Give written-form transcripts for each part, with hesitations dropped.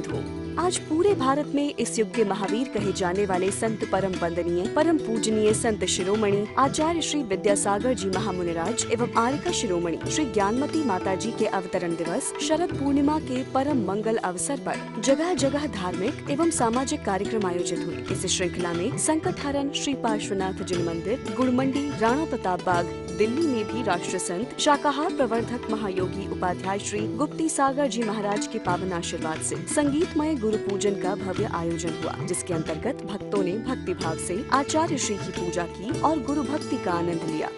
संबंध हो। आज पूरे भारत में इस युग के महावीर कहे जाने वाले संत परम वंदनीय परम पूजनीय संत शिरोमणि आचार्य श्री विद्यासागर जी महामुनिराज एवं आर्यका शिरोमणि श्री ज्ञानमती माता जी के अवतरण दिवस शरद पूर्णिमा के परम मंगल अवसर पर जगह जगह धार्मिक एवं सामाजिक कार्यक्रम आयोजित हुए। इस श्रृंखला में संकट हरण श्री पार्श्वनाथ जिन मंदिर, गुड़मंडी, राणा प्रताप बाग, दिल्ली में भी राष्ट्र संत शाकाहार प्रवर्धक महायोगी उपाध्याय श्री गुप्ती सागर जी महाराज के पावन आशीर्वाद से संगीतमय गुरु पूजन का भव्य आयोजन हुआ, जिसके अंतर्गत भक्तों ने भक्ति भाव से आचार्य श्री की पूजा की और गुरु भक्ति का आनंद लिया।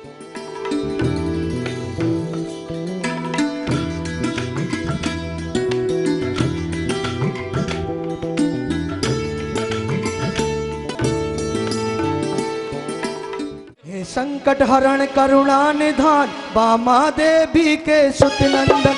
संकट हरण करुणा निधान बामा देवी के सुत नंदन,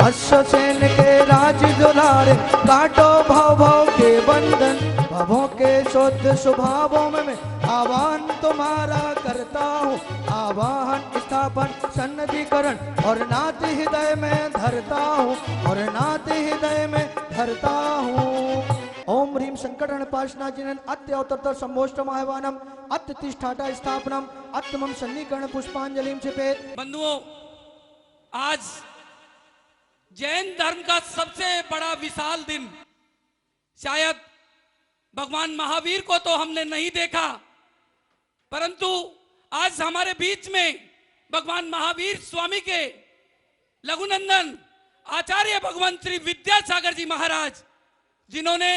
अश्वसेन के राज दुलारे काटो भव भव के बंधन। भवों के शुद्ध स्वभावों में मैं आह्वान तुम्हारा करता हूँ, आवाहन स्थापन सन्निधिकरण और नाथ हृदय में धरता हूँ, और नाथ हृदय में धरता हूँ। ओम ह्रीम संकटहरण पार्श्वनाथ अत्य अवतर सम्मोष्टम आह्वानम अत्य तिष्ठाटा स्थापनम अत्तमम सन्निकरण पुष्पांजलिम छिपेत। बंधुओं, आज जैन धर्म का सबसे बड़ा विशाल दिन, शायद भगवान महावीर को तो हमने नहीं देखा, परंतु आज हमारे बीच में भगवान महावीर स्वामी के लघुनंदन आचार्य भगवान श्री विद्यासागर जी महाराज, जिन्होंने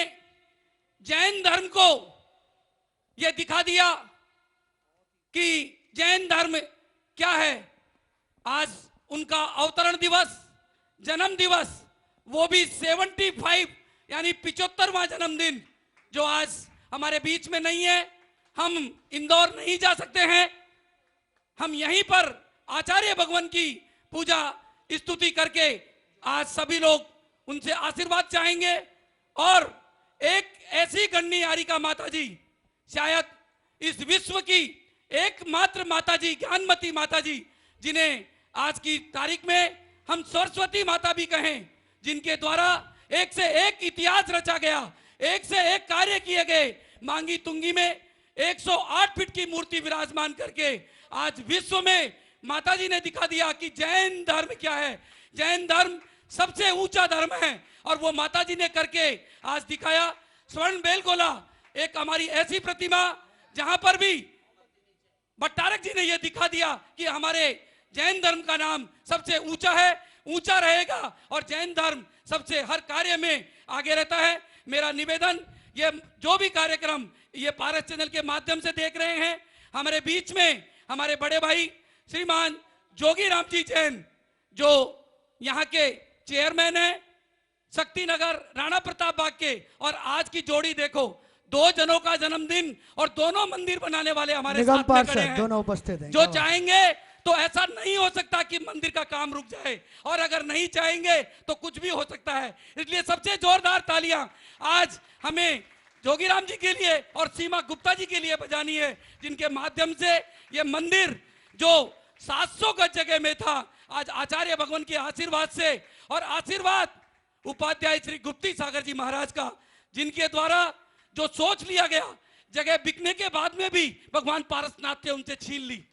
जैन धर्म को यह दिखा दिया कि जैन धर्म क्या है। आज उनका अवतरण दिवस, जन्म दिवस, वो भी 75 यानी 75वां जन्मदिन, जो आज हमारे बीच में नहीं है। हम इंदौर नहीं जा सकते हैं, हम यहीं पर आचार्य भगवान की पूजा स्तुति करके आज सभी लोग उनसे आशीर्वाद चाहेंगे। और एक ऐसी गणनी यारिका माता जी, शायद इस विश्व की एकमात्र माता जी, ज्ञानमती माता जी, जिन्हें आज की तारीख में हम सरस्वती माता भी कहें, जिनके द्वारा एक से एक इतिहास रचा गया, एक से एक कार्य किए गए। मांगी तुंगी में 108 फीट की मूर्ति विराजमान करके आज विश्व में माता जी ने दिखा दिया कि जैन धर्म क्या है। जैन धर्म सबसे ऊंचा धर्म है और वो माता जी ने करके आज दिखाया। स्वर्ण बेलगोला एक हमारी ऐसी प्रतिमा जहां पर भी भट्टारक जी ने यह दिखा दिया कि हमारे जैन धर्म का नाम सबसे ऊंचा है, ऊंचा रहेगा, और जैन धर्म सबसे हर कार्य में आगे रहता है। मेरा निवेदन, ये जो भी कार्यक्रम ये पारस चैनल के माध्यम से देख रहे हैं, हमारे बीच में हमारे बड़े भाई श्रीमान जोगी राम जी जैन, जो यहाँ के चेयरमैन है शक्ति नगर राणा प्रताप बाग के, और आज की जोड़ी देखो, 2 जनों का जन्मदिन और दोनों मंदिर बनाने वाले हमारे साथ में खड़े हैं, दोनों उपस्थित हैं। जो चाहेंगे तो ऐसा नहीं हो सकता कि मंदिर का काम रुक जाए, और अगर नहीं चाहेंगे तो कुछ भी हो सकता है। इसलिए सबसे जोरदार तालियां आज हमें जोगीराम जी के लिए और सीमा गुप्ता जी के लिए बजानी है, जिनके माध्यम से ये मंदिर जो 700 गज जगह में था, आज आचार्य भगवान के आशीर्वाद से, और आशीर्वाद उपाध्याय श्री गुप्ती सागर जी महाराज का, जिनके द्वारा जो सोच लिया गया, जगह बिकने के बाद में भी भगवान पारसनाथ ने उनसे छीन ली।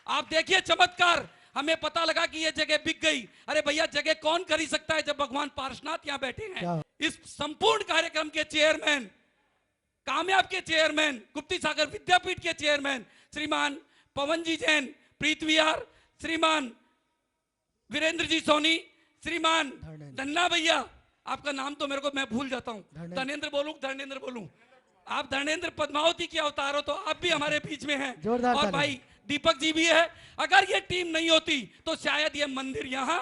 आप देखिए चमत्कार, हमें पता लगा कि ये जगह बिक गई। अरे भैया, जगह कौन खरीद सकता है जब भगवान पारसनाथ यहाँ बैठे हैं। इस संपूर्ण कार्यक्रम के चेयरमैन, कामयाब के चेयरमैन, गुप्ती सागर विद्यापीठ के चेयरमैन श्रीमान पवन जी जैन, प्रीत विहार, श्रीमान वीरेंद्र जी सोनी, श्रीमान धन्ना भैया, आपका नाम तो मेरे को मैं भूल जाता हूँ, धर्मेंद्र बोलूं, आप धर्मेंद्र पद्मावती के अवतार हो, तो आप भी हमारे बीच में हैं, और भाई दीपक जी भी है। अगर ये टीम नहीं होती तो शायद ये मंदिर यहाँ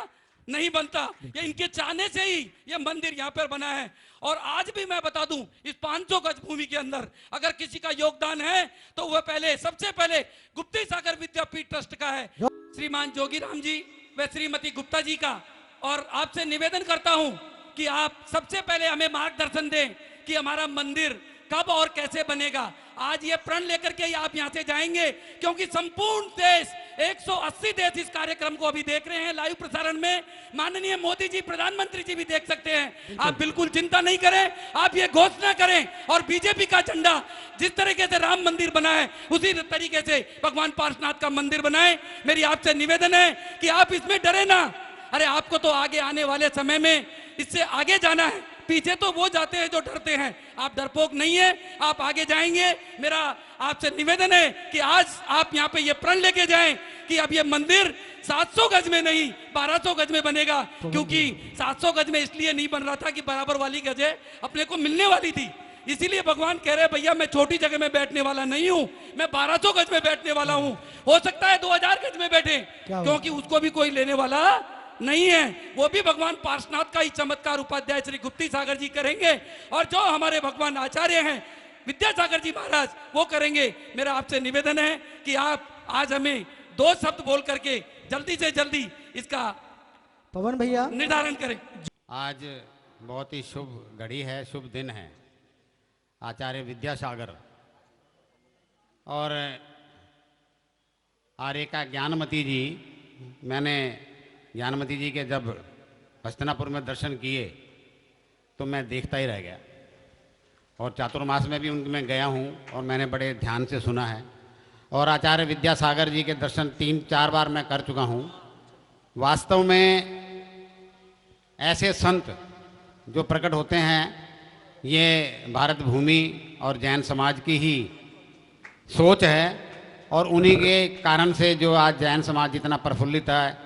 नहीं बनता। ये इनके चाहने से ही ये मंदिर यहाँ पर बना है। और आज भी मैं बता दूं, इस 500 गज भूमि के अंदर अगर किसी का योगदान है तो वह सबसे पहले गुप्ती सागर विद्यापीठ ट्रस्ट का है, श्रीमान जोगीराम जी व श्रीमती गुप्ता जी का। और आपसे निवेदन करता हूं कि आप सबसे पहले हमें मार्गदर्शन दें कि हमारा मंदिर कब और कैसे बनेगा। आज ये प्रण लेकर के आप यहाँ से जाएंगे, क्योंकि संपूर्ण देश 180 देश इस कार्यक्रम को अभी देख रहे हैं लाइव प्रसारण में। माननीय मोदी जी, प्रधानमंत्री जी भी देख सकते हैं। आप बिल्कुल चिंता नहीं करें, आप ये घोषणा करें और बीजेपी का झंडा जिस तरीके से राम मंदिर बना है उसी तरीके से भगवान पार्श्वनाथ का मंदिर बनाए। मेरी आपसे निवेदन है कि आप इसमें डरे ना। अरे आपको तो आगे आने वाले समय में इससे आगे जाना है, पीछे तो वो जाते हैं जो डरते हैं। आप डरपोक नहीं है, आप आगे जाएंगे। मेरा आपसे निवेदन है कि आज आप यहाँ पे ये प्रण लेके जाएं कि अब ये मंदिर 700 गज में नहीं 1200 गज में बनेगा, क्योंकि 700 गज में इसलिए नहीं बन रहा था कि बराबर वाली गजें अपने को मिलने वाली थी। इसीलिए भगवान कह रहे भैया मैं छोटी जगह में बैठने वाला नहीं हूँ, मैं 1200 गज में बैठने वाला हूँ। हो सकता है 2000 गज में बैठे, क्योंकि उसको भी कोई लेने वाला नहीं है। वो भी भगवान पार्श्वनाथ का ही चमत्कार उपाध्याय श्री गुप्ती सागर जी करेंगे, और जो हमारे भगवान आचार्य हैं विद्यासागर जी महाराज वो करेंगे। मेरा आपसे निवेदन है कि आप आज हमें 2 शब्द बोल करके जल्दी से जल्दी इसका पवन भैया निर्धारण करें। आज बहुत ही शुभ घड़ी है, शुभ दिन है। आचार्य विद्यासागर और आर्य का ज्ञानमती जी, मैंने ज्ञानमती जी के जब हस्तिनापुर में दर्शन किए तो मैं देखता ही रह गया, और चातुर्मास में भी उनमें गया हूँ और मैंने बड़े ध्यान से सुना है। और आचार्य विद्यासागर जी के दर्शन 3-4 बार मैं कर चुका हूँ। वास्तव में ऐसे संत जो प्रकट होते हैं ये भारत भूमि और जैन समाज की ही सोच है, और उन्हीं के कारण से जो आज जैन समाज जितना प्रफुल्लित है,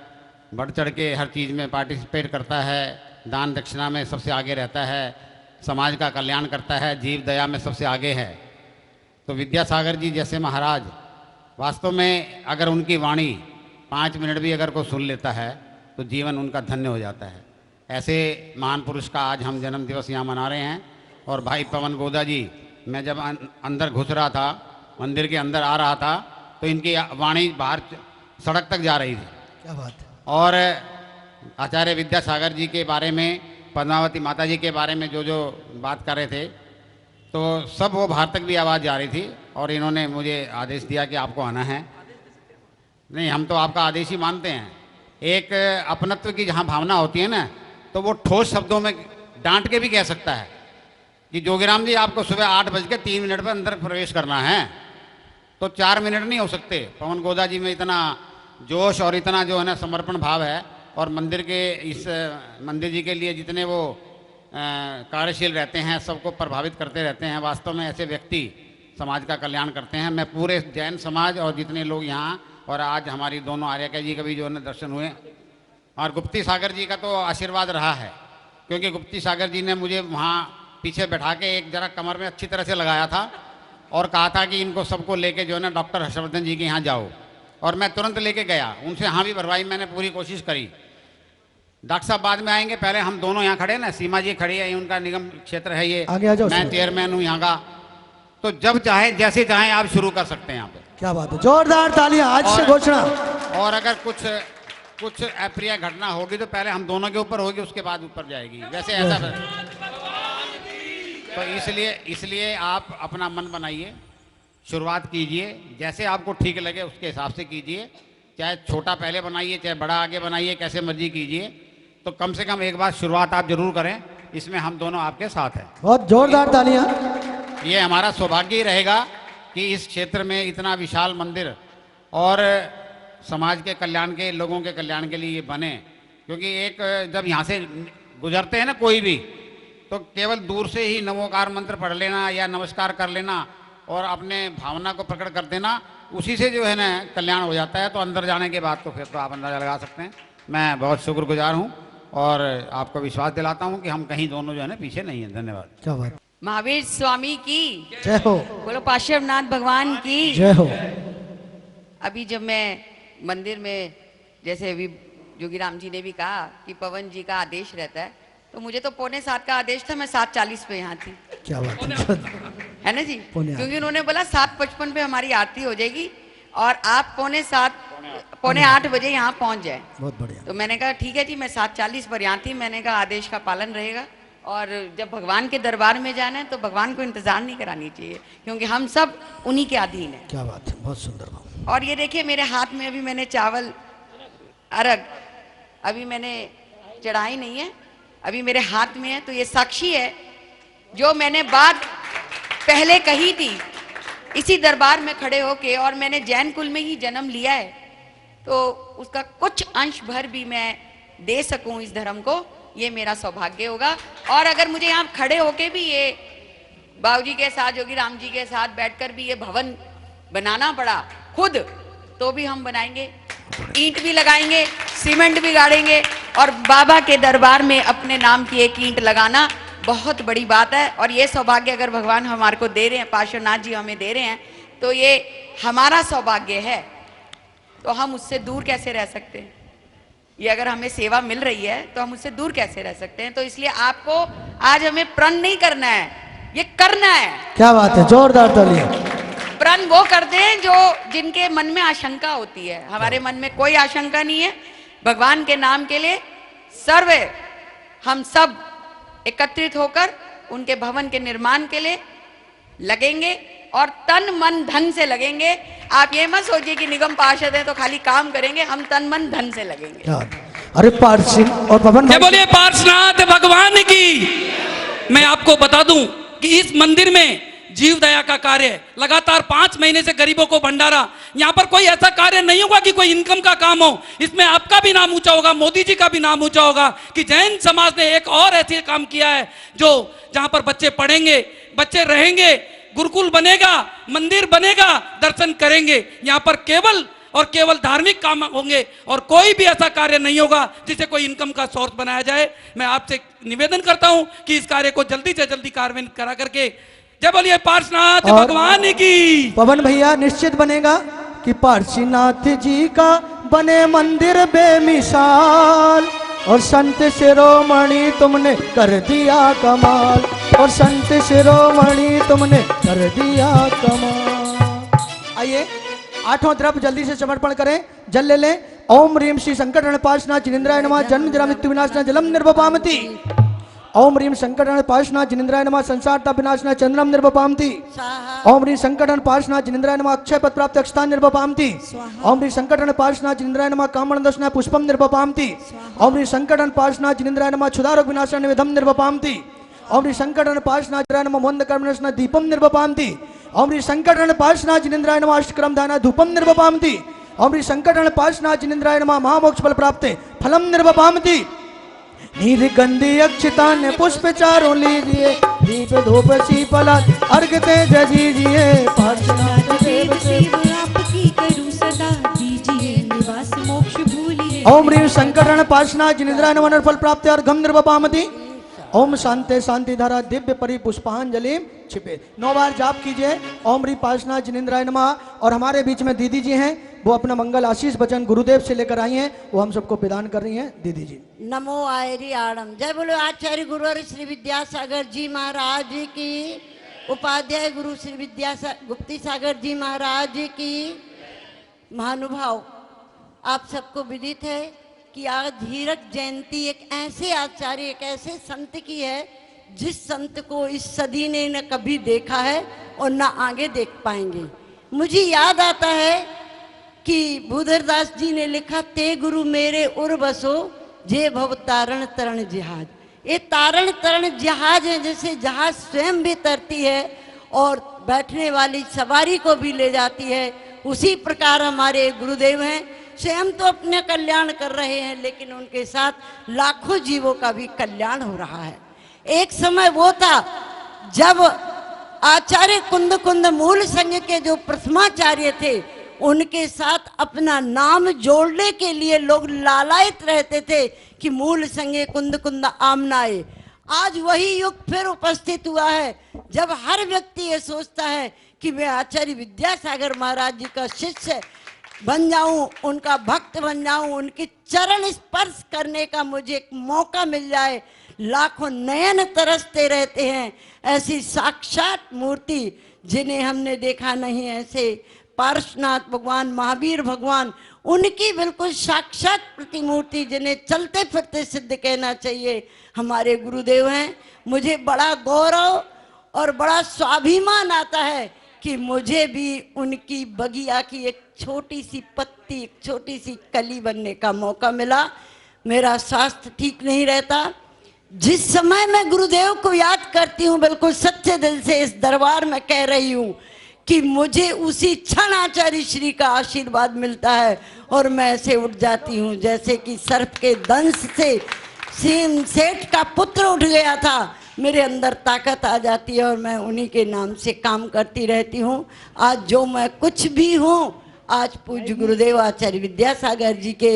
बढ़ चढ़ के हर चीज़ में पार्टिसिपेट करता है, दान दक्षिणा में सबसे आगे रहता है, समाज का कल्याण करता है, जीव दया में सबसे आगे है। तो विद्यासागर जी जैसे महाराज, वास्तव में अगर उनकी वाणी 5 मिनट भी अगर कोई सुन लेता है तो जीवन उनका धन्य हो जाता है। ऐसे महान पुरुष का आज हम जन्म दिवस यहाँ मना रहे हैं। और भाई पवन गोदा जी, मैं जब अंदर घुस रहा था, मंदिर के अंदर आ रहा था, तो इनकी वाणी बाहर सड़क तक जा रही थी। क्या बात है। और आचार्य विद्यासागर जी के बारे में, पद्मावती माता जी के बारे में जो जो बात कर रहे थे, तो सब वो बाहर तक भी आवाज़ जा रही थी। और इन्होंने मुझे आदेश दिया कि आपको आना है। नहीं, हम तो आपका आदेश ही मानते हैं। एक अपनत्व की जहाँ भावना होती है ना, तो वो ठोस शब्दों में डांट के भी कह सकता है कि जोगीराम जी आपको सुबह 8:03 पर अंदर प्रवेश करना है, तो 4 मिनट नहीं हो सकते। पवन गोदा जी में इतना जोश और इतना जो है ना समर्पण भाव है, और मंदिर के इस मंदिर जी के लिए जितने वो कार्यशील रहते हैं, सबको प्रभावित करते रहते हैं। वास्तव में ऐसे व्यक्ति समाज का कल्याण करते हैं। मैं पूरे जैन समाज और जितने लोग यहाँ, और आज हमारी दोनों आर्यका जी का भी जो है ना दर्शन हुए, और गुप्ती सागर जी का तो आशीर्वाद रहा है, क्योंकि गुप्ती सागर जी ने मुझे वहाँ पीछे बैठा के एक जरा कमर में अच्छी तरह से लगाया था और कहा था कि इनको सबको लेके जो है ना डॉक्टर हर्षवर्धन जी के यहाँ जाओ, और मैं तुरंत लेके गया। उनसे हाँ भी भरवाई, मैंने पूरी कोशिश करी। डॉक्टर साहब बाद में आएंगे, पहले हम दोनों यहाँ खड़े ना, सीमा जी खड़ी है, उनका निगम क्षेत्र है ये, आगे आ जाओ, मैं चेयरमैन हूँ यहाँ का। तो जब चाहे जैसे चाहे आप शुरू कर सकते हैं यहाँ पे। क्या बात है, जोरदार तालियां। आज से घोषणा। और अगर कुछ अप्रिय घटना होगी तो पहले हम दोनों के ऊपर होगी, उसके बाद ऊपर जाएगी। वैसे ऐसा तो इसलिए आप अपना मन बनाइए, शुरुआत कीजिए, जैसे आपको ठीक लगे उसके हिसाब से कीजिए। चाहे छोटा पहले बनाइए, चाहे बड़ा आगे बनाइए, कैसे मर्जी कीजिए। तो कम से कम एक बार शुरुआत आप जरूर करें, इसमें हम दोनों आपके साथ हैं। बहुत जोरदार तालियां। ये हमारा सौभाग्य ही रहेगा कि इस क्षेत्र में इतना विशाल मंदिर और समाज के कल्याण के, लोगों के कल्याण के लिए ये बने। क्योंकि एक जब यहाँ से गुजरते हैं ना कोई भी, तो केवल दूर से ही नमोकार मंत्र पढ़ लेना या नमस्कार कर लेना और अपने भावना को प्रकट कर देना, उसी से जो है ना कल्याण हो जाता है। तो अंदर जाने के बाद तो फिर तो आप अंदाजा लगा सकते हैं। मैं बहुत शुक्रगुजार हूँ और आपको विश्वास दिलाता हूँ कि हम कहीं दोनों जो है ना पीछे नहीं हैं। धन्यवाद। क्या बात। महावीर स्वामी की जय हो। बोलो पार्श्वनाथ भगवान की जय हो। अभी जब मैं मंदिर में, जैसे अभी जोगीराम जी ने भी कहा कि पवन जी का आदेश रहता है, तो मुझे तो 6:45 का आदेश था, मैं 7:40 पे यहाँ थी। क्या बात है ना जी, क्योंकि उन्होंने बोला 7:55 पे हमारी आरती हो जाएगी और आप 7:45 बजे यहाँ पहुँच जाए। बहुत बढ़िया। तो मैंने कहा ठीक है जी, मैं 7:40 पर यहाँ थी। मैंने कहा आदेश का पालन रहेगा, और जब भगवान के दरबार में जाना है तो भगवान को इंतजार नहीं करानी चाहिए, क्योंकि हम सब उन्हीं के अधीन हैं। क्या बात है, बहुत सुंदर बात। और ये देखिए मेरे हाथ में अभी मैंने चावल अर्घ अभी मैंने चढ़ाई नहीं है, अभी मेरे हाथ में है, तो ये साक्षी है जो मैंने बात पहले कही थी इसी दरबार में खड़े होके, और मैंने जैन कुल में ही जन्म लिया है, तो उसका कुछ अंश भर भी मैं दे सकूं इस धर्म को, ये मेरा सौभाग्य होगा। और अगर मुझे यहाँ खड़े होके भी ये बाबूजी के साथ, योगी राम जी के साथ बैठकर भी ये भवन बनाना पड़ा खुद, तो भी हम बनाएंगे, ईंट भी लगाएंगे, सीमेंट भी गाड़ेंगे, और बाबा के दरबार में अपने नाम की एक ईंट लगाना बहुत बड़ी बात है। और ये सौभाग्य अगर भगवान हमारे को दे रहे हैं, पार्श्वनाथ जी हमें दे रहे हैं, तो ये हमारा सौभाग्य है, तो हम उससे दूर कैसे रह सकते हैं? ये अगर हमें सेवा मिल रही है तो हम उससे दूर कैसे रह सकते हैं? तो इसलिए आपको आज हमें प्रण नहीं करना है, ये करना है। क्या बात है, जोरदार तालियां। प्रण वो कर दें जो जिनके मन में आशंका होती है, हमारे मन में कोई आशंका नहीं है। भगवान के नाम के लिए सर्वे हम सब एकत्रित होकर उनके भवन के निर्माण के लिए लगेंगे, और तन मन धन से लगेंगे। आप ये मत सोचिए कि निगम पार्षद हैं तो खाली काम करेंगे, हम तन मन धन से लगेंगे। क्या बात है। अरे पारसी और पवन जय बोलिए पार्श्वनाथ भगवान की। मैं आपको बता दूं कि इस मंदिर में जीव दया का कार्य है, लगातार 5 महीने से गरीबों को भंडारा। यहाँ पर कोई ऐसा कार्य नहीं होगा कि कोई इनकम का काम हो, इसमें आपका भी नाम ऊंचा होगा, मोदी जी का भी नाम ऊंचा होगा कि जैन समाज ने एक और ऐसे काम किया है जो जहां पर बच्चे पढ़ेंगे, बच्चे रहेंगे, गुरुकुल बनेगा, मंदिर बनेगा, दर्शन करेंगे। यहाँ पर केवल और केवल धार्मिक काम होंगे और कोई भी ऐसा कार्य नहीं होगा जिसे कोई इनकम का सोर्स बनाया जाए। मैं आपसे निवेदन करता हूं कि इस कार्य को जल्दी से जल्दी कार्यान्वित करा करके, जय बोलिए पार्श्वनाथ भगवान की। पवन भैया निश्चित बनेगा कि पार्शीनाथ जी का बने मंदिर बेमिसाल, और संत शिरोमणि तुमने कर दिया कमाल, और संत शिरोमणि तुमने कर दिया कमाल। आइए 8वां द्रव्य जल्दी से समर्पण करें, जल ले लें। ओम ह्रीम श्री संकटहरण पार्श्वनाथ जिनेन्द्राय नमः, जन्म जरा मृत्यु विनाशना जलम निर्वपामति। ओम ह्रीम संकटहरण पार्श्वनाथ जिनेन्द्राय नमः, संसार ताप विनाशना चंद्रम निर्वपामति। ओम ह्रीम संकटहरण पार्श्वनाथ जिनेन्द्राय नमः, अक्षय पद प्राप्त अक्षतान निर्वपामति। ओम ह्रीम संकटहरण पार्श्वनाथ जिनेन्द्राय नमः, कामण दर्शना पुष्पम निर्वपामति। ओम ह्रीम संकटहरण पार्श्वनाथ जिनेन्द्राय नमः, क्षुधारोग विनाशना निवेदम निर्वपामति। ओम ह्रीम संकटहरण पार्श्वनाथ जिनेन्द्राय नमः, मोंद कर्मणस्ना दीपम निर्वपामति। ओम ह्रीम संकटहरण पार्श्वनाथ जिनेन्द्राय नमः, अष्टक्रम दाना धूपम निर्वपामति। ओम ह्रीम संकटहरण पार्श्वनाथ जिनेन्द्राय नमः, महामोक्ष फल प्राप्ते फलम निर्वपामति। नीलगंधी अक्षतान्य पुष्प चारों लीजिए, दीप धूप शीफला अर्घ तेज दीजिए, पार्श्वनाथ देव से आपकी करूं सदा, दीजिए निवास मोक्ष भूलिए। ओम ह्रीम संकटहरण पार्श्वनाथ जिनेन्द्राय नमः, फल प्राप्ति अर्घम निर्वपामति। ओम शांति शांति धारा दिव्य परि पुष्पांजलि छिपे। 9 बार जाप कीजिए ओम ह्रीम पार्श्वनाथ जिनेन्द्राय नमः। और हमारे बीच में दीदी जी हैं, वो अपना मंगल आशीष वचन गुरुदेव से लेकर आई हैं, वो हम सबको प्रदान कर रही हैं। दीदी जी नमो आयरी आड़म। जय बोलो आचार्य गुरुवर श्री विद्यासागर जी महाराज की, उपाध्याय गुरु श्री गुप्ती सागर जी महाराज की। महानुभाव, आप सबको विदित है कि आज हीरक जयंती एक ऐसे आचार्य, एक ऐसे संत की है जिस संत को इस सदी ने न कभी देखा है और न आगे देख पाएंगे। मुझे याद आता है कि भूधरदास जी ने लिखा, ते गुरु मेरे उर बसो जे भव तारण तरण जहाज। ये तारण तरण जहाज है, जैसे जहाज स्वयं भी तरती है और बैठने वाली सवारी को भी ले जाती है, उसी प्रकार हमारे गुरुदेव हैं। स्वयं तो अपने कल्याण कर रहे हैं, लेकिन उनके साथ लाखों जीवों का भी कल्याण हो रहा है। एक समय वो था जब आचार्य कुंद कुंद मूल संघ के जो प्रथमाचार्य थे, उनके साथ अपना नाम जोड़ने के लिए लोग लालायित रहते थे कि मूल संघे कुंद कुंद आमनाए। आज वही युग फिर उपस्थित हुआ है जब हर व्यक्ति ये सोचता है कि मैं आचार्य विद्यासागर महाराज जी का शिष्य बन जाऊं, उनका भक्त बन जाऊं, उनकी चरण स्पर्श करने का मुझे एक मौका मिल जाए। लाखों नयन तरसते रहते हैं ऐसी साक्षात मूर्ति जिन्हें हमने देखा नहीं, ऐसे पार्श्वनाथ भगवान, महावीर भगवान, उनकी बिल्कुल साक्षात प्रतिमूर्ति, जिन्हें चलते फिरते सिद्ध कहना चाहिए, हमारे गुरुदेव हैं। मुझे बड़ा गौरव और बड़ा स्वाभिमान आता है कि मुझे भी उनकी बगिया की एक छोटी सी पत्ती, एक छोटी सी कली बनने का मौका मिला। मेरा स्वास्थ्य ठीक नहीं रहता, जिस समय मैं गुरुदेव को याद करती हूँ, बिल्कुल सच्चे दिल से इस दरबार में कह रही हूँ कि मुझे उसी क्षण आचार्य श्री का आशीर्वाद मिलता है और मैं ऐसे उठ जाती हूँ जैसे कि सर्प के दंश से सीम सेठ का पुत्र उठ गया था। मेरे अंदर ताकत आ जाती है और मैं उन्हीं के नाम से काम करती रहती हूँ। आज जो मैं कुछ भी हूँ, आज पूज्य गुरुदेव आचार्य विद्यासागर जी के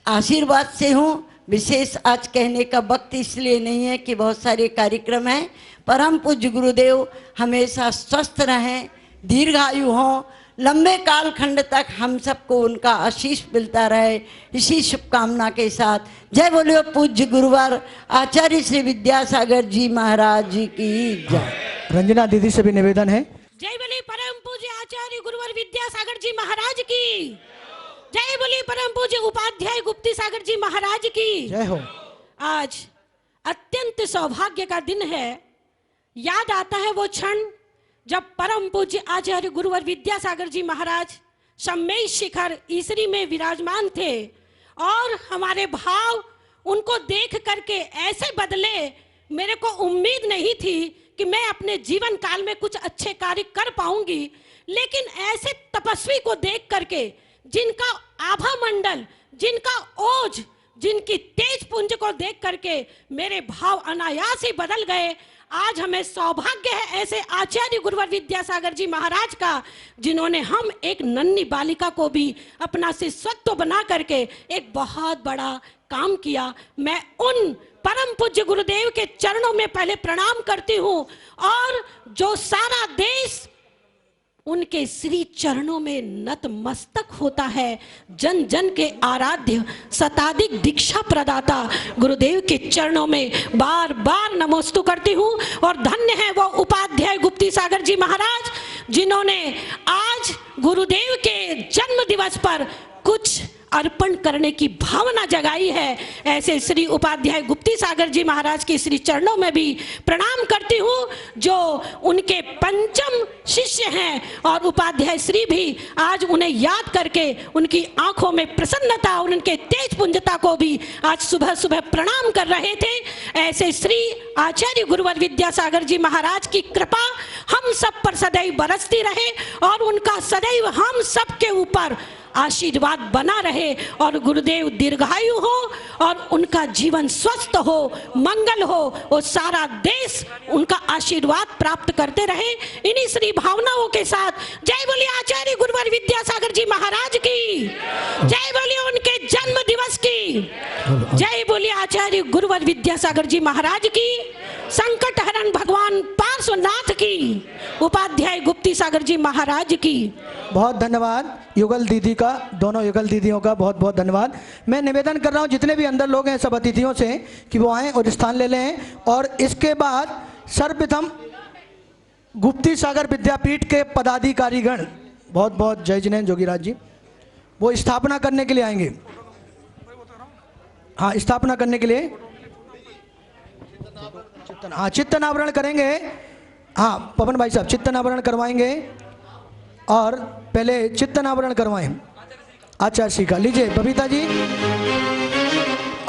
आशीर्वाद से हूँ। विशेष आज कहने का वक्त इसलिए नहीं है कि बहुत सारे कार्यक्रम हैं। परम पूज्य गुरुदेव हमेशा स्वस्थ रहें, दीर्घायु हों, लंबे काल खंड तक हम सबको उनका आशीष मिलता रहे, इसी शुभकामना के साथ जय बोलिए पूज्य गुरुवर आचार्य श्री विद्यासागर जी महाराज जी की जय। रंजना दीदी से भी निवेदन है, जय बोले परम पूज्य आचार्य गुरुवर विद्यासागर जी महाराज की जय, बोली परम पूज्य उपाध्याय गुप्ती सागर जी महाराज की जय हो। आज अत्यंत सौभाग्य का दिन है। याद आता है वो क्षण जब परम पूज्य आचार्य गुरुवर विद्यासागर जी महाराज सम्मेय शिखर ईसरी में विराजमान थे और हमारे भाव उनको देख करके ऐसे बदले, मेरे को उम्मीद नहीं थी कि मैं अपने जीवन काल में कुछ अच्छे कार्य कर पाऊंगी, लेकिन ऐसे तपस्वी को देख करके, जिनका आभा मंडल, जिनका ओज, जिनकी तेज पुंज को देख करके मेरे भाव अनायास ही बदल गए। आज हमें सौभाग्य है ऐसे आचार्य गुरुवर विद्यासागर जी महाराज का, जिन्होंने हम एक नन्ही बालिका को भी अपना शिष्यत्व बना करके एक बहुत बड़ा काम किया। मैं उन परम पूज्य गुरुदेव के चरणों में पहले प्रणाम करती हूँ और जो सारा देश उनके श्री चरणों में नतमस्तक होता है, जन जन के आराध्य शताधिक दीक्षा प्रदाता गुरुदेव के चरणों में बार बार नमोस्तु करती हूँ। और धन्य है वो उपाध्याय गुप्ती सागर जी महाराज, जिन्होंने आज गुरुदेव के जन्म दिवस पर कुछ अर्पण करने की भावना जगाई है। ऐसे श्री उपाध्याय गुप्ती सागर जी महाराज के श्री चरणों में भी प्रणाम करती हूँ, जो उनके पंचम शिष्य हैं और उपाध्याय श्री भी आज उन्हें याद करके उनकी आंखों में प्रसन्नता और उनके तेज पुंजता को भी आज सुबह सुबह प्रणाम कर रहे थे। ऐसे श्री आचार्य गुरुवर विद्यासागर जी महाराज की कृपा हम सब पर सदैव बरसती रहे और उनका सदैव हम सब के ऊपर आशीर्वाद बना रहे और गुरुदेव दीर्घायु हो और उनका जीवन स्वस्थ हो, मंगल हो और सारा देश उनका आशीर्वाद प्राप्त करते रहे। इन्हीं श्री भावनाओं के साथ जय बोलिए आचार्य गुरुवर विद्यासागर जी महाराज की, जय बोलिए उनके जन्म दिवस की, जय बोलिए आचार्य गुरुवर विद्यासागर जी महाराज की, संकट हरण भगवान पार्श्वनाथ की, उपाध्याय गुप्ती सागर जी महाराज की। बहुत धन्यवाद युगल दीदी का, दोनों युगल दीदियों का बहुत बहुत धन्यवाद। मैं निवेदन कर रहा हूं जितने भी अंदर लोग हैं सब अतिथियों से कि वो आएं और स्थान ले लें। और इसके बाद सर्वप्रथम गुप्ती सागर विद्यापीठ के पदाधिकारीगण, बहुत बहुत जय जिनेन्द्र जोगीराज जी, वो स्थापना करने के लिए आएंगे। हाँ, स्थापना करने के लिए चित्तन आवरण करेंगे। हाँ पवन भाई साहब चित्तन आवरण करवाएंगे और पहले चित्तन आवरण करवाएं आचार्य श्री का। लीजिए बबीता जी।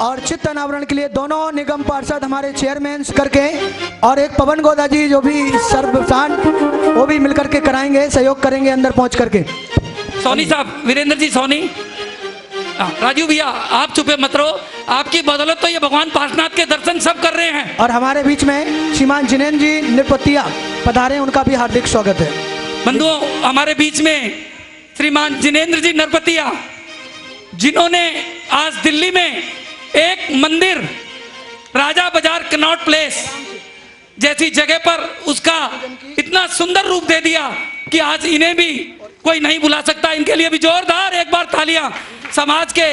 और चित्तन आवरण के लिए दोनों निगम पार्षद हमारे चेयरमैन करके और एक पवन गोदा जी जो भी सर्वसान, वो भी मिलकर के कराएंगे, सहयोग करेंगे अंदर पहुंच करके। सोनी साहब, वीरेंद्र जी सोनी, राजू भैया आप चुपे मत रहो, आपकी बदौलत तो ये भगवान पार्श्वनाथ के दर्शन सब कर रहे हैं। और हमारे बीच में श्रीमान जिनेन्द्र जी निरपतिया पधारे, उनका भी हार्दिक स्वागत है। बंधुओं, हमारे बीच में श्रीमान जिनेन्द्र जी नरपतिया, जिन्होंने आज दिल्ली में एक मंदिर राजा बाजार कनॉट प्लेस जैसी जगह पर उसका इतना सुंदर रूप दे दिया कि आज इन्हें भी कोई नहीं बुला सकता। इनके लिए भी जोरदार एक बार तालियां। समाज के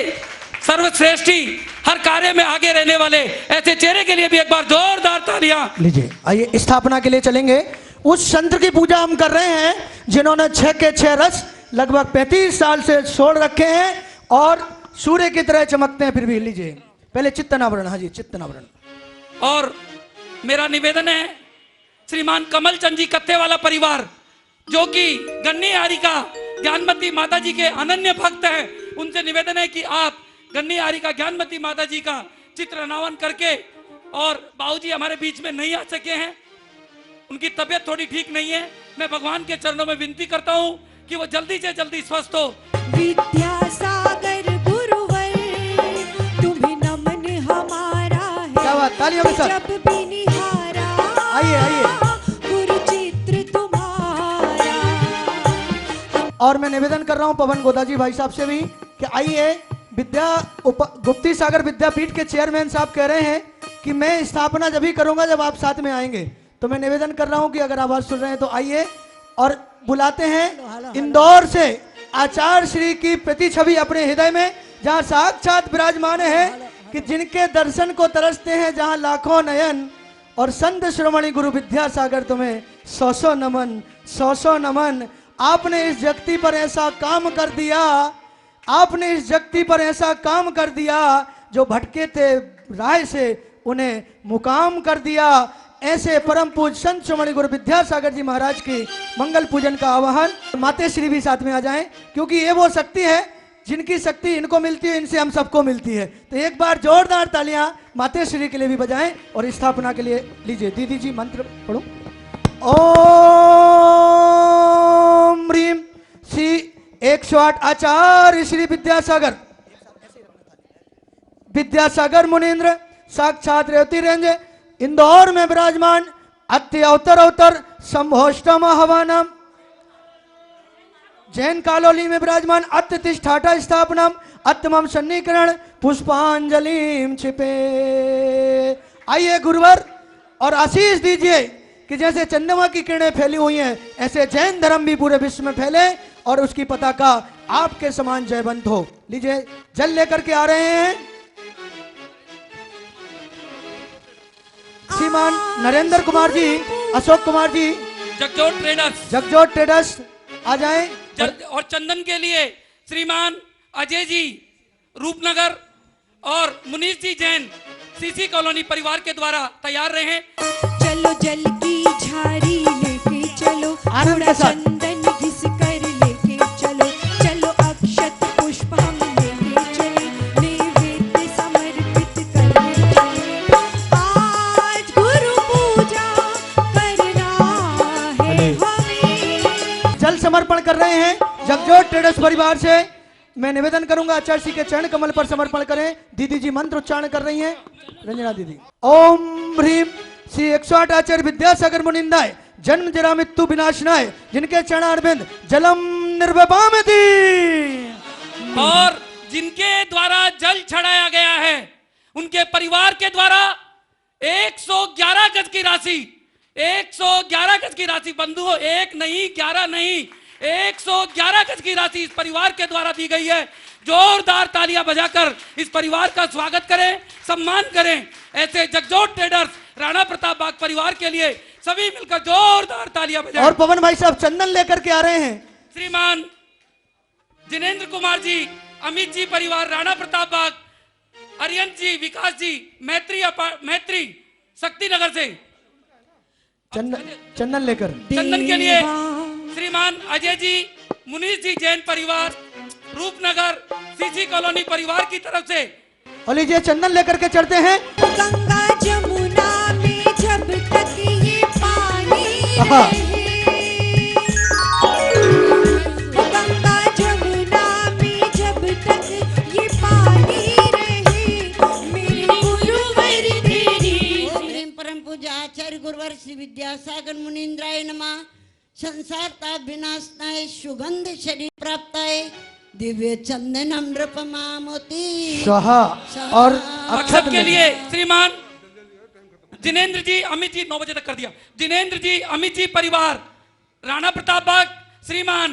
सर्वश्रेष्ठी, हर कार्य में आगे रहने वाले ऐसे चेहरे के लिए भी एक बार जोरदार तालियां। लीजिए, आइए स्थापना के लिए चलेंगे। उस संत की पूजा हम कर रहे हैं जिन्होंने 6 के 6 रस लगभग 35 साल से छोड़ रखे हैं और सूर्य की तरह चमकते हैं फिर भी। लीजिए पहले चित्तनावरण। हाँ जी, चित्तनावरण। और मेरा निवेदन है श्रीमान कमल चंद जी कत्थे वाला परिवार, जो कि गन्नी हारिका ज्ञानमती माता जी के अनन्य भक्त हैं, उनसे निवेदन है कि आप गन्नी हारिका ज्ञानमती माता जी का चित्र अनावरण करके, और बाबूजी हमारे बीच में नहीं आ सके हैं, उनकी तबीयत थोड़ी ठीक नहीं है, मैं भगवान के चरणों में विनती करता हूं कि वो जल्दी से जल्दी स्वस्थ हो। विद्यासागर गुरुवर तुम्हें नमन हमारा है, क्या बात, तालियों के साथ। जब भी निहारा आइए आइए। गुरु चित्र तुम्हारा। और मैं निवेदन कर रहा हूं पवन गोदाजी भाई साहब से भी कि आइए। गुप्ती सागर विद्यापीठ के चेयरमैन साहब कह रहे हैं कि मैं स्थापना जब ही करूंगा जब आप साथ में आएंगे, तो मैं निवेदन कर रहा हूं कि अगर आवाज सुन रहे हैं तो आइए। और बुलाते हैं इंदौर से आचार्य श्री की प्रति छवि अपने हृदय में, जहां साक्षात विराजमान है कि जिनके दर्शन को तरसते हैं जहां लाखों नयन। और संत शिरोमणि गुरु विद्यासागर तुम्हें 100 नमन, 100 नमन। आपने इस जगती पर ऐसा काम कर दिया, आपने इस जगती पर ऐसा काम कर दिया, जो भटके थे राह से उन्हें मुकाम कर दिया। ऐसे परम पूज संत शिरोमणि गुरु विद्यासागर जी महाराज की मंगल पूजन का आह्वान। माते श्री भी साथ में आ जाएं, क्योंकि ये वो शक्ति है जिनकी शक्ति इनको मिलती है, इनसे हम सबको मिलती है। तो एक बार जोरदार तालियां माते श्री के लिए भी बजाएं और स्थापना के लिए। लीजिए दीदी जी मंत्र पढ़ो। ओम ह्रीम श्री 108 आचार्य श्री विद्यासागर मुनीन्द्र साक्षात रेवती रेंज इंदौर में विराजमान अत्य अवतर संभोष्टम हवानम, जैन कालोली में विराजमान अत्य तिष्ठाटा स्थापनम अत्यमम सन्नीकरण पुष्पांजलिम छिपे। आइए गुरुवर और आशीष दीजिए कि जैसे चंद्रमा की किरणें फैली हुई हैं, ऐसे जैन धर्म भी पूरे विश्व में फैले और उसकी पताका आपके समान जयवंत हो। लीजिए जल लेकर के आ रहे हैं श्रीमान नरेंद्र कुमार जी, अशोक कुमार जी, जगजोत ट्रेडर्स आ जाएं। और चंदन के लिए श्रीमान अजय जी रूपनगर और मुनीष जी जैन सीसी कॉलोनी परिवार के द्वारा तैयार रहे। चलो जल की झाड़ी लेके चलो, आनंद के साथ। चंदन घिस कर लेके चलो, चलो अक्षत पुष्प हम लेके चले, नैवेद्य समर्पित करने चले। आज गुरु पूजा करना है हमें। जल समर्पण कर रहे हैं जगजोत ट्रेडर्स परिवार से। मैं निवेदन करूंगा आचार्य श्री के चरण कमल पर समर्पण करें। दीदी जी मंत्र उच्चारण कर रही हैं, रंजना दीदी। ओम ह्रीम श्री 108 आचार्य विद्यासागर मुनिंदाय जन्म जरा मृत्यु विनाशनाय, जिनके चरणारविंद जलम निर्वपामति। और जिनके द्वारा जल चढ़ाया गया है, उनके परिवार के द्वारा 111 गज की राशि, 111 गज की राशि बंधुओं, 1 नहीं 11 नहीं 111 गज की राशि इस परिवार के द्वारा दी गई है। जोरदार तालियां बजाकर इस परिवार का स्वागत करें, सम्मान करें। ऐसे जगजोत ट्रेडर्स राणा प्रताप बाग परिवार के लिए सभी मिलकर जोरदार तालियां बजाएं। और पवन भाई साहब चंदन लेकर के आ रहे हैं। श्रीमान जिनेंद्र कुमार जी, अमित जी परिवार राणा प्रताप बाग, अरियन जी, विकास जी, मैत्री शक्ति नगर से चंदन लेकर चंदन के लिए श्रीमान अजय जी, मुनीष जी जैन परिवार रूपनगर सीसी कॉलोनी परिवार की तरफ से। और लीजिए चंदन लेकर के चढ़ते हैं। गंगा जमुना में जब तक ये पानी आहा। रहे, गंगा जमुना में जब तक ये पानी रहे, मेरे गुरुवर तेरी। ओम ह्रीम परम पूज्य आचार्य गुरुवर श्री विद्यासागर मुनीन्द्राय नमः। संसार ताप विनाशनाय सुगंध शरीर प्राप्ताय दिव्य चंदन अमृपमा मोती स्वाहा। और अक्षत के लिए श्रीमान जिनेंद्र जी, अमित जी 9 बजे तक कर दिया। जिनेंद्र जी, अमित जी परिवार राणा प्रताप बाग, श्रीमान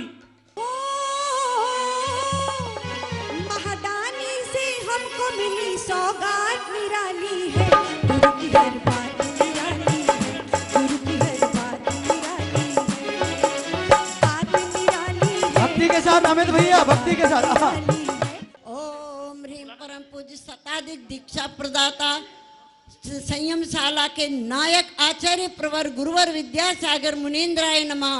महादानी से हमको मिली सौगात निराली है, गुरु की हर बात निराली है, गुरु की हर बात निराली है, बात निराली है। भक्ति के साथ अमित भैया, भक्ति के साथ। आहा। ओम ह्रीम परम पूज्य शताधिक दीक्षा प्रदाता संयम शाला के नायक आचार्य प्रवर गुरुवर विद्यासागर मुनीन्द्राय नमः।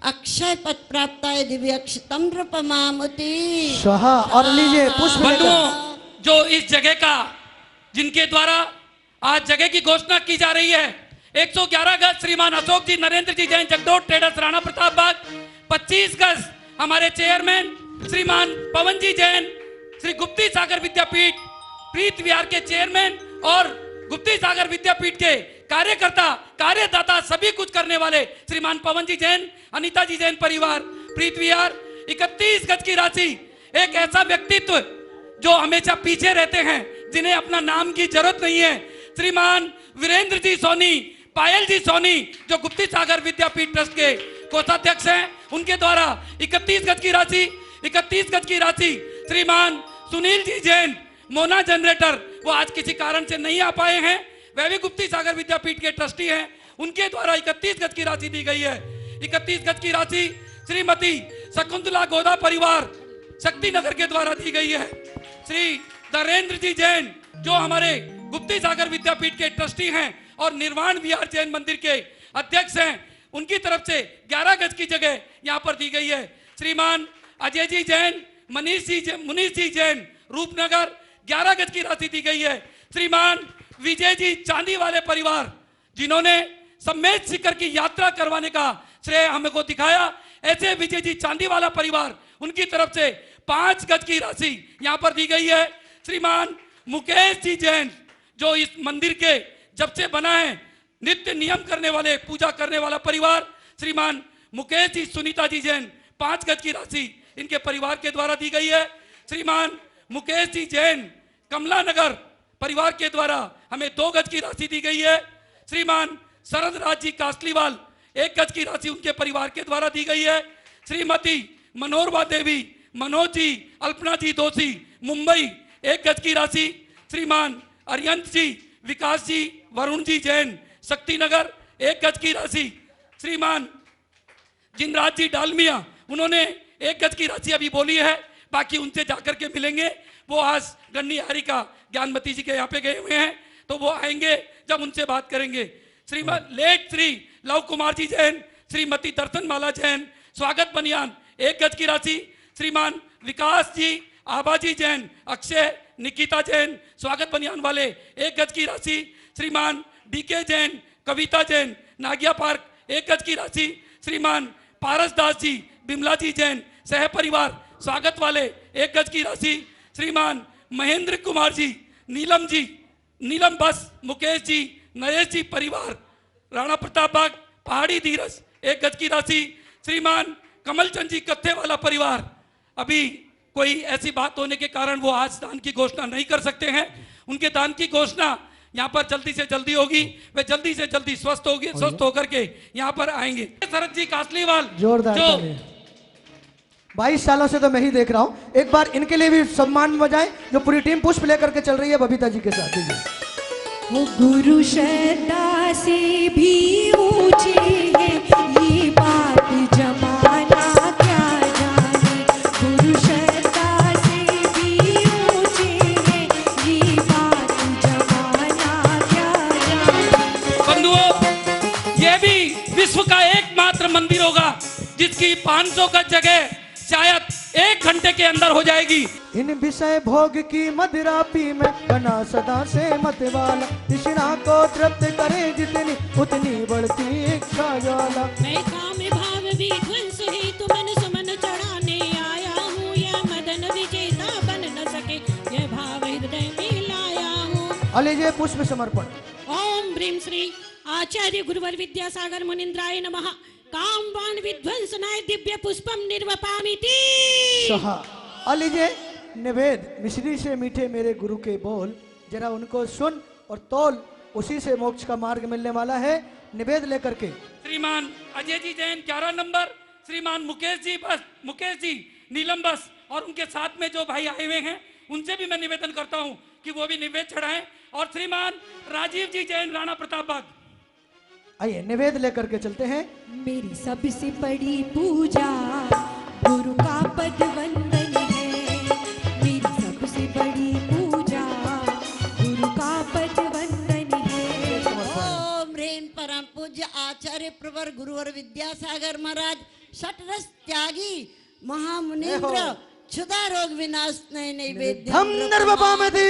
अक्षय पद प्राप्त है दिव्य तम्रपमामति स्वाहा। और लीजिए पुष्प लेकर। बंधुओं, जो इस जगह का, जिनके द्वारा आज जगह की घोषणा की जा रही है, 111 गज श्रीमान अशोक जी नरेंद्र जी जैन जगदोट ट्रेडर्स राणा प्रताप बाग, 25 गज हमारे चेयरमैन श्रीमान पवन जी जैन, श्री गुप्ती सागर विद्यापीठ प्रीत विहार के चेयरमैन और गुप्ती सागर विद्यापीठ के कार्यकर्ता कार्यदाता सभी कुछ करने वाले श्रीमान पवन जी जैन, अनीता जी जैन परिवार प्रीत विहार, 31 गज की राशि। एक ऐसा व्यक्तित्व जो हमेशा पीछे रहते हैं, जिन्हें अपना नाम की जरूरत नहीं है, श्रीमान वीरेंद्र जी सोनी, पायल जी सोनी, जो गुप्ती सागर विद्यापीठ ट्रस्ट के कोषाध्यक्ष हैं, उनके द्वारा 31 गज की राशि, 31 गज की राशि श्रीमान सुनील जी जैन मोना जनरेटर, वो आज किसी कारण से नहीं आ पाए हैं, वह भी गुप्ती सागर विद्यापीठ के ट्रस्टी हैं, उनके द्वारा 31 गज की राशि दी गई है। 31 गज की राशि श्रीमती शकुंतला गोदा परिवार शक्ति नगर के द्वारा दी गई है। श्री धरेंद्र जी जैन, जो हमारे गुप्ती सागर विद्यापीठ के ट्रस्टी हैं और निर्वाण विहार जैन मंदिर के अध्यक्ष हैं, उनकी तरफ से 11 गज की जगह यहाँ पर दी गई है। श्रीमान अजय जी जैन, मुनीष जी जैन रूपनगर, 11 गज की राशि दी गई है। श्रीमान विजय जी चांदी वाले परिवार, जिन्होंने सम्मेद शिखर की यात्रा करवाने का श्रेय हमको दिखाया, ऐसे विजय जी चांदी वाला परिवार, उनकी तरफ से 5 गज की राशि यहाँ पर दी गई है। श्रीमान मुकेश जी जैन, जो इस मंदिर के जब से बना है नित्य नियम करने वाले, पूजा करने वाला परिवार, श्रीमान मुकेश जी सुनीता जी जैन, 5 गज की राशि इनके परिवार के द्वारा दी गई है। श्रीमान मुकेश जी जैन कमला नगर परिवार के द्वारा हमें 2 गज की राशि दी गई है। श्रीमान शरद राज जी कासलीवाल, 1 गज की राशि उनके परिवार के द्वारा दी गई है। श्रीमती मनोरमा देवी, मनोज जी, अल्पना जी दोषी मुंबई, 1 गज की राशि। श्रीमान अरियंत जी, विकास जी, वरुण जी जैन शक्ति नगर, 1 गज की राशि। श्रीमान जिनराज जी डालमिया, उन्होंने 1 गज की राशि अभी बोली है, बाकी उनसे जाकर के मिलेंगे। वो आज गन्नी हारिका ज्ञानमती जी के यहाँ पे गए हुए हैं, तो वो आएंगे, जब उनसे बात करेंगे। श्रीमान लेट श्री लव कुमार जी जैन, श्रीमती दर्शन माला जैन स्वागत बनियान, 1 गज की राशि। श्रीमान विकास जी, आभा जी जैन, अक्षय निकिता जैन स्वागत बनियान वाले, 1 गज की राशि। श्रीमान डीके जैन, कविता जैन नागिया पार्क, 1 गज की राशि। श्रीमान पारस दास जी, बिमला जी जैन सह परिवार स्वागत वाले, 1 गज की राशि। श्रीमान महेंद्र कुमार जी, नीलम बस, मुकेश जी, नरेश जी परिवार राणा प्रताप बाग पहाड़ी धीरज, 1 गज की राशि। श्रीमान कमल चंद जी कत्थे वाला परिवार, अभी कोई ऐसी बात होने के कारण वो आज दान की घोषणा नहीं कर सकते हैं, उनके दान की घोषणा यहाँ पर जल्दी से जल्दी होगी, वे जल्दी से जल्दी स्वस्थ होकर के यहाँ पर आएंगे। शरद जी कासलीवाल, जोरदार जो 22 सालों से तो मैं ही देख रहा हूँ, एक बार इनके लिए भी सम्मान बजाएं, जो पूरी टीम पुष्प लेकर के चल रही है बबीता जी के साथ। वो गुरु श्रद्धा से भी ऊंचे है, ये बात जमाना क्या जाने। गुरु श्रद्धा से भी ऊंचे है, ये बात जमाना क्या जाने। बंधुओं, ये भी विश्व का एकमात्र मंदिर होगा जिसकी 500 गज जगह शायद 1 घंटे के अंदर हो जाएगी। इन विषय भोग की मदिरा पी में बना सदा से मत वाला, तृष्णा को तृप्त करे जितनी उतनी बढ़ती इच्छा ज्वाला। मैं काम भाव विध्वंस ही तो मन सुमन चढ़ाने आया हूँ, यह मदन विजेता बन न सके, यह भाव हृदय में लाया हूँ। और लीजिए पुष्प समर्पण। ओम ब्रीम श्री आचार्य गुरुवर विद्यासागर मुनिन्द्राय नमः। कामवान विध्वंसनाय दिव्य पुष्पम निर्वपामिति। सहा। और लीजिए निवेद, मिश्री से मीठे मेरे गुरु के बोल, जरा उनको सुन और तोल, उसी से मोक्ष का मार्ग मिलने वाला है। निवेद लेकर के श्रीमान अजय जी जैन 11 नंबर, श्रीमान मुकेश जी नीलम बस, और उनके साथ में जो भाई आए हुए हैं उनसे भी मैं निवेदन करता हूं कि वो भी निवेद चढ़ाएं। और श्रीमान राजीव जी जैन राणा प्रताप बाग, आइए निवेद लेकर के चलते हैं। मेरी सबसे बड़ी पूजा गुरु का प्रवर गुरुवर विद्यासागर महाराज षटरस त्यागी महामुनीन्द्र क्षुधा रोग विनाश नैवेद्य हम नर्वपामति।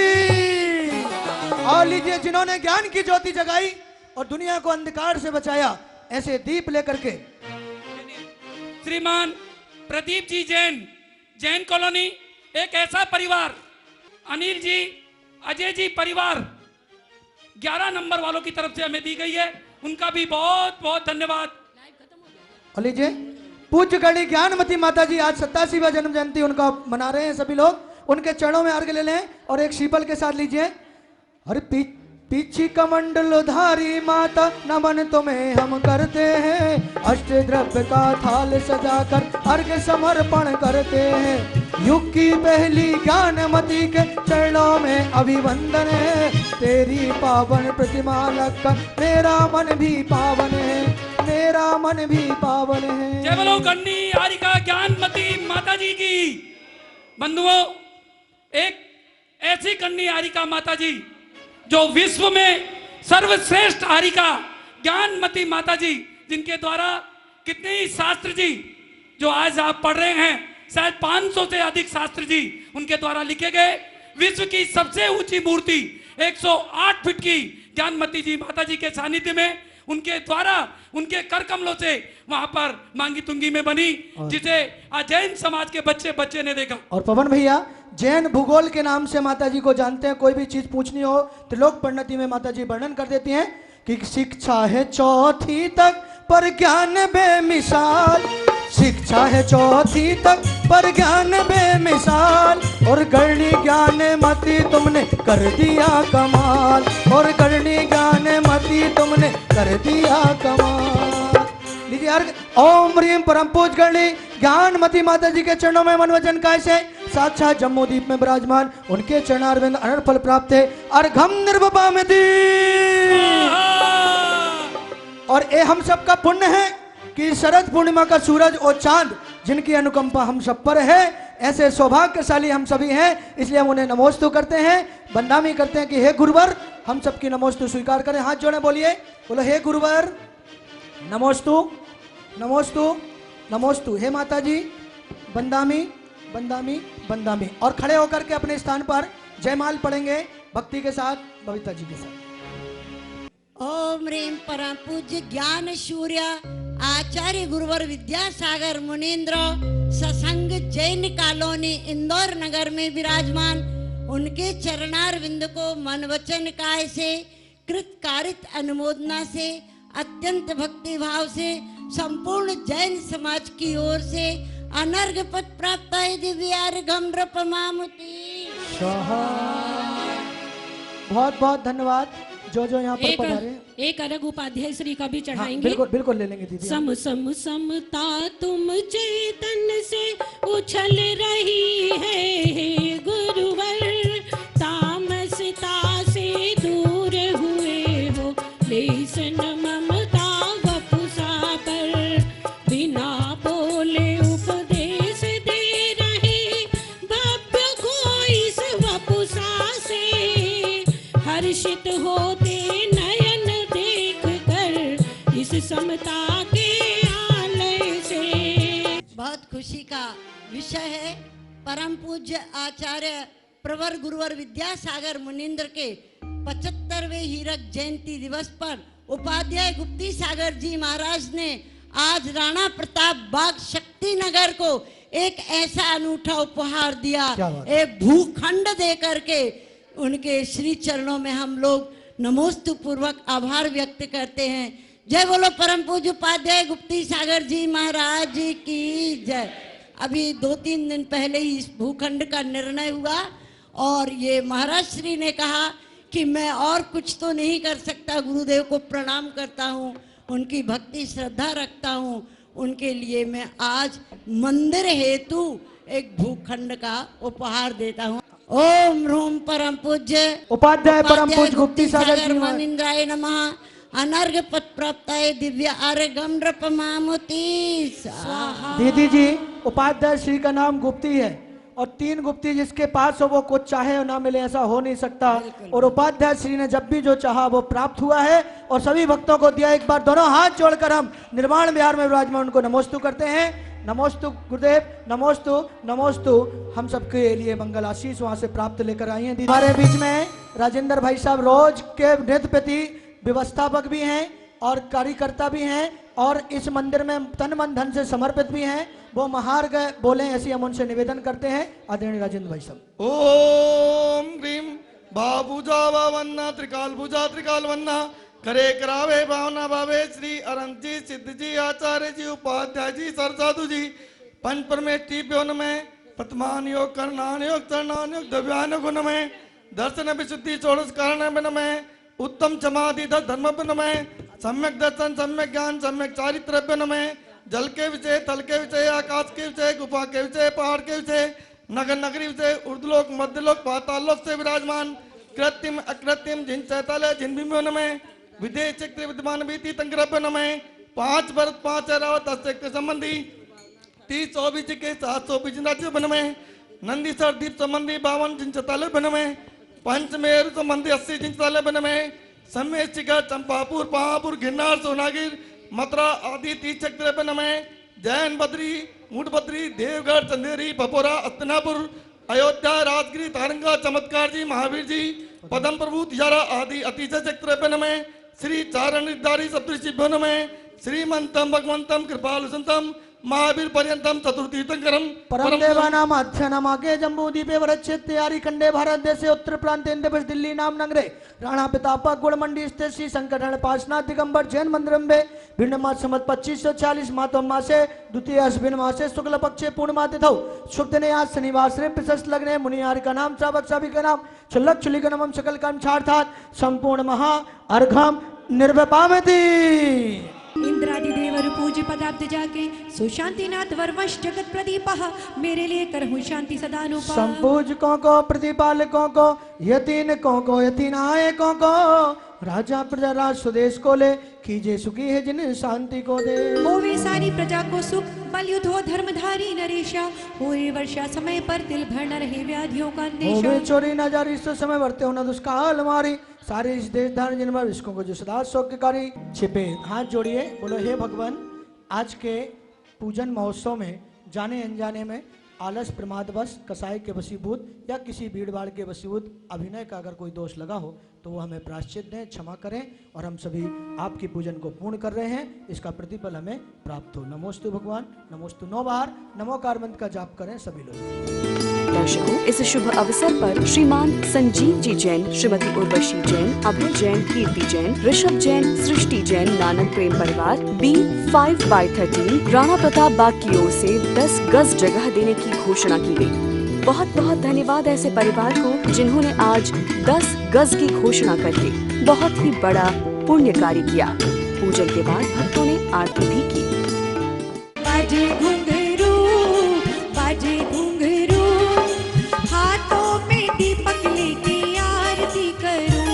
और लीजिए, जिन्होंने ज्ञान की ज्योति जगाई और दुनिया को अंधकार से बचाया, ऐसे दीप लेकर के श्रीमान प्रदीप जी जैन, जैन कॉलोनी, एक ऐसा परिवार, अनिल जी, अजय जी परिवार 11 नंबर वालों की तरफ से हमें दी गई है, उनका भी बहुत बहुत धन्यवाद। और लीजिए, पूज्य गणी ज्ञानमती माता जी आज 87वां जन्म जयंती उनका मना रहे हैं सभी लोग, उनके चरणों में अर्घ्य ले लें और एक शीपल के साथ लीजिए। अरे पीछी कमंडलधारी माता नमन तुम्हें हम करते हैं, अष्ट द्रव्य का थाल सजाकर अर्घ्य समर्पण करते हैं। युग की पहली ज्ञानमती के चरणों में अभिवंदन है, तेरी पावन प्रतिमा लगकर मेरा मन भी पावन है, मेरा मन भी पावन है। जय बोलो गन्नी हारिका ज्ञानमती माता जी की। बंधुओं, एक ऐसी गन्नी हारिका माता जी जो विश्व में सर्वश्रेष्ठ हारिका ज्ञानमती माता जी, जिनके द्वारा कितने ही शास्त्र जी जो आज आप पढ़ रहे हैं, शायद 500 से अधिक शास्त्र जी उनके द्वारा लिखे गए, विश्व की सबसे ऊंची मूर्ति 108 फीट की ज्ञानमती जी माता जी के सानिध्य में उनके द्वारा उनके कर कमलों से वहां पर मांगी तुंगी में बनी, जिसे आज जैन समाज के बच्चे ने देखा। और पवन भैया, जैन भूगोल के नाम से माता जी को जानते हैं, कोई भी चीज पूछनी हो त्रिलोक परिणति में माता जी वर्णन कर देती हैं कि शिक्षा है चौथी तक पर ज्ञान बेमिसाल, शिक्षा है चौथी तक पर ज्ञान बेमिसाल, और गणनी ज्ञान मती तुमने कर दिया कमाल, और गणनी ज्ञान मती तुमने कर दिया कमाल। लीजिए यार, ओम ह्रीम परम पूज गणनी ज्ञानमती माता जी के चरणों में मन वचन काय से साक्षात जम्मू द्वीप में विराजमान उनके चरणारविंद अनर्थ फल प्राप्त है। अर्घम निर्वपामति। और ये हम सब का पुण्य है कि शरद पूर्णिमा का सूरज और चांद जिनकी अनुकंपा हम सब पर है, ऐसे सौभाग्यशाली हम सभी हैं, इसलिए हम उन्हें नमोस्तु करते हैं, बंदामी करते हैं कि हे गुरुवर हम सबकी नमोस्तु स्वीकार करें। हाथ जोड़े बोलिए, बोलो हे गुरुवर नमोस्तु नमोस्तु नमोस्तु, हे माता जी बंदामी बंदामी बंदामी। और खड़े होकर के अपने स्थान पर जयमाल पढ़ेंगे भक्ति के साथ, बबीता जी के साथ। ओम ह्रीम परम पूज्य ज्ञान सूर्य आचार्य गुरुवर विद्यासागर मुनीन्द्र सत्संग जैन कॉलोनी इंदौर नगर में विराजमान, उनके चरणार विंद को मन वचन काय से कृत कारित अनुमोदना से अत्यंत भक्ति भाव से संपूर्ण जैन समाज की ओर से अनर्घ पद प्राप्त है। दिव्यार्घम नृपमामुति। बहुत बहुत धन्यवाद जो यहाँ पर पधारे। एक अलग उपाध्याय श्री का भी चढ़ाएंगे। बिल्कुल बिल्कुल ले लेंगे दीदी। सम सम समता तुम चेतन से उछल रही है, हे गुरुवर तामसता से दूर हुए हो, लेसन ममता वपुसा पर बिना बोले उपदेश दे रहे, भव्य को इस वपुसा से हर्षित होते नयन देख कर इस समता के आलय से। बहुत खुशी का विषय है। परम पूज्य आचार्य प्रवर गुरुवर विद्यासागर मुनीन्द्र के 75वें हीरक जयंती दिवस पर उपाध्याय गुप्ती सागर जी महाराज ने आज राणा प्रताप बाग शक्ति नगर को एक ऐसा अनूठा उपहार दिया, एक भूखंड दे करके उनके श्री चरणों में हम लोग नमोस्तु पूर्वक आभार व्यक्त करते हैं। जय बोलो परम पूज्य उपाध्याय गुप्ती सागर जी महाराज की जय। अभी 2-3 दिन पहले ही इस भूखंड का निर्णय हुआ और ये महाराज श्री ने कहा कि मैं और कुछ तो नहीं कर सकता, गुरुदेव को प्रणाम करता हूँ, उनकी भक्ति श्रद्धा रखता हूँ, उनके लिए मैं आज मंदिर हेतु एक भूखंड का उपहार देता हूँ। ओम ह्रूम परम पूज्य उपाध्याय परम पूज्य गुप्ती सागर जी मुनीन्द्राय नमः। अनर्घ पद प्राप्ताय दिव्य अर्घम नृपमामुति स्वाहा। दीदी जी, उपाध्याय श्री का नाम गुप्ती है और 3 गुप्ती जिसके पास हो वो कुछ चाहे और ना मिले ऐसा हो नहीं सकता। और उपाध्याय श्री ने जब भी जो चाहा वो प्राप्त हुआ है और सभी भक्तों को दिया। एक बार दोनों हाथ जोड़कर हम निर्वाण विहार में विराजमान उनको नमोस्तु करते हैं। नमोस्तु गुरुदेव, नमोस्तु नमोस्तु। हम सबके लिए मंगल आशीष वहां से प्राप्त लेकर आई हैं। हमारे बीच में राजेंद्र भाई साहब रोज के नृत्य प्रति व्यवस्थापक भी हैं और कार्यकर्ता भी हैं और इस मंदिर में तन मन धन से समर्पित भी हैं। वो महार्घ बोले ऐसी हम उनसे निवेदन करते हैं। आदरणीय राजेंद्र भाई साहब। ओम ह्रीम बाबूजा बावन्ना त्रिकाल भुजा त्रिकाल वन्ना करे करावे भावना भावे श्री अनंत जी सिद्ध जी आचार्य जी उपाध्याय जी सरसाधु जी पंच परमेष्टि व्योन में प्रथमान योग करणान योग चरणान योग दिव्यान गुण में दर्शन विशुद्धि षोडश कारण में उत्तम समाधि धर्म में सम्यक दर्शन सम्यक ज्ञान सम्यक चारित्र में जल के विषय थल के विषय आकाश के विषय गुफा के विषय पहाड़ के विषय नगर नगरी विषय उर्दलोक मध्यलोक पातालोक से विराजमान कृत्रिम अकृत्रिम जिन चैतालय जिन भूमियों में विदेश चक्र विद्यमान बीती तंग्रभ्य में 5 वर्ष 5 एरावत हस्तक्षेत्र संबंधी 30 24 के 720 राज्य बन में नंदीसर द्वीप संबंधी 52 जिन चैतालय बन में पंचमेरु संबंधी 80 जिन चैतालय बन में सम्मेश शिखर चंपापुर पहापुर गिरनार सोनागिर मथुरा आदि 30 चक्र बन में जैन बद्री मूड बद्री देवगढ़ चंदेरी भपोरा अस्तिनापुर अयोध्या राजगिरी तारंगा चमत्कार जी महावीर जी पदम प्रभु तिजारा आदि अतिशय चक्र में श्री चारण निर्धारी सप्तऋषि भवन में श्रीमंतम भगवंतम कृपालु संतम महावीर पर्यंतम चतुर्थीर्थंकरम परम देवानाम अध्ययनम आगे जम्बू द्वीपे वरच्छेद तैयारी खंडे भारत देशे उत्तर प्रांत इंद्र प्रदेश दिल्ली नाम नगरे राणा पितापक गुड़ मंडी स्थित श्री शंकरहरण पार्श्वनाथ दिगंबर जैन मंदिर में भिन्न मास संवत 2540 मातम मासे द्वितीय अश्विन मासे शुक्ल पक्षे पूर्णिमा तिथौ शुभ दिने आज शनिवार श्री प्रशस्त लग्ने मुनियार का नाम श्रावक सभी का नाम चुल्लक चुली का नमम सकल कर्म छार्थात संपूर्ण महा अर्घम निर्वपामति। इंद्रादि देवर पूज्य पदाब्द जाके सुशांतिनाथ वर्वश जगत प्रदीपः मेरे लिए करहूँ शांति सदानुपा। संपूजकों को प्रतिपालकों को यतीनकों को यतीनायकों को राजा प्रजा राज स्वदेश को ले कीजिए सुखी है जिन शांति को दे। होवे सारी प्रजा को सुख बल युद्ध हो धर्मधारी नरेशा होए वर्षा समय पर तिल भर न रहे व्याधियों का अंदेशा। होवे चोरी न जारी इस समय वर्ते हो न दुष्काल हमारी सारे इस देश धारण जन्म विश्वों को जो सदा सौख्यकारी छिपे। हाथ जोड़िए बोलो हे भगवान आज के पूजन महोत्सव में जाने अनजाने में आलस प्रमादवश कसाई के वशीभूत या किसी भीड़ भाड़ के वशीभूत अभिनय का अगर कोई दोष लगा हो तो वो हमें प्रायश्चित दें, क्षमा करें और हम सभी आपकी पूजन को पूर्ण कर रहे हैं, इसका प्रतिफल हमें प्राप्त हो। नमोस्तु भगवान, नमोस्तु 9 बार नमोकार मंत्र का जाप करें सभी लोग। दर्शकों इस शुभ अवसर पर श्रीमान संजीव जी जैन, श्रीमती उर्वशी जैन, अभय जैन, कीर्ति जैन, ऋषभ जैन, सृष्टि जैन, नानक प्रेम परिवार B5/13 राणा प्रताप बाग की ओर से 10 गज जगह देने की घोषणा की गई। बहुत बहुत धन्यवाद ऐसे परिवार को जिन्होंने आज 10 गज की घोषणा करके बहुत ही बड़ा पुण्य कार्य किया। पूजन के बाद भक्तों ने आरती भी की। बाजे घुंघरू बाजे घुंघरू हाथों में दीपक लेके आरती करूं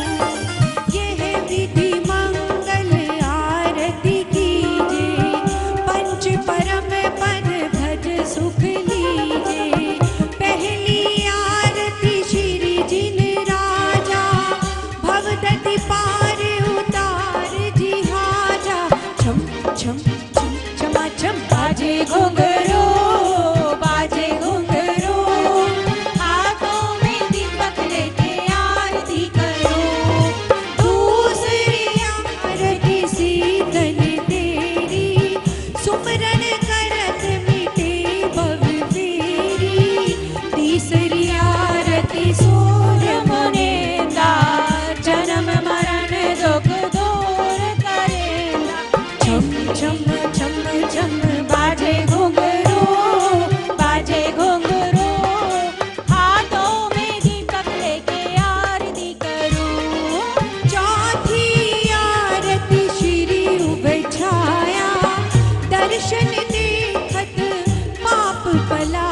ये है विधि मंगल आरती कीजिए पंच परम पद भज सुख लीजिए पहली आरती श्री जिन राजा भवदति पार उतार जी हाजा छम छम छम छमा छम बाजे घुंघरू बाजे घुंघरू हाथों में दीपक लेके आरती करो दूसरी आरती सीतन तेरी सुमरन करत मिटे भव फेरी तीसरी आरती सूर्य मुनेंदा जन्म मरण दुख दूर करेंदा छम छम छम छम बाजे घुंघरू बाजे घुंघरू हाथों में दीपक लेके आरती करूं चौथी आरती श्री उभय छाया दर्शन देखत पाप पला